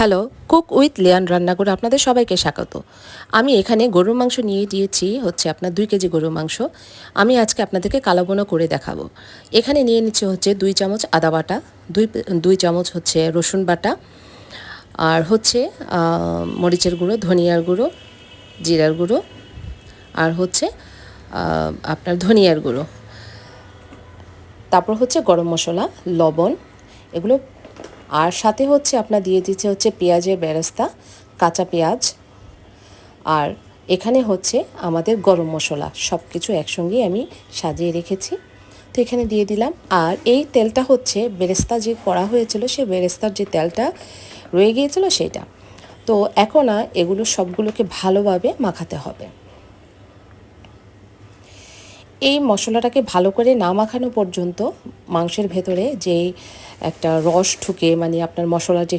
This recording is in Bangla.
হ্যালো, কুক উইথ লিয়ান রান্নাঘরে আপনাদের সবাইকে স্বাগত। আমি এখানে গরুর মাংস নিয়ে দিয়েছি হচ্ছে আপনার 2 কেজি গরুর মাংস। আমি আজকে আপনাদেরকে কালাভুনা করে দেখাবো। এখানে নিয়ে নিচ্ছি হচ্ছে 2 চামচ আদা বাটা, 2 চামচ হচ্ছে রসুন বাটা, আর হচ্ছে মরিচের গুঁড়ো, ধনিয়ার গুঁড়ো, জিরার গুঁড়ো, আর হচ্ছে আপনার ধনিয়ার গুঁড়ো। তারপর হচ্ছে গরম মশলা, লবণ, এগুলো। আর সাথে হচ্ছে আপনার দিয়ে দিচ্ছে হচ্ছে পেঁয়াজের বেরেস্তা, কাঁচা পেঁয়াজ, আর এখানে হচ্ছে আমাদের গরম মশলা, সব কিছু একসঙ্গেই আমি সাজিয়ে রেখেছি। তো এখানে দিয়ে দিলাম। আর এই তেলটা হচ্ছে বেরেস্তা যে করা হয়েছিল, সেই বেরেস্তার যে তেলটা রয়ে গিয়েছিল সেটা। তো এখন এগুলো সবগুলোকে ভালোভাবে মাখাতে হবে। এই মশলাটাকে ভালো করে না মাখানো পর্যন্ত মাংসের ভেতরে যেই একটা রস ঢুকে, মানে আপনার মশলার যে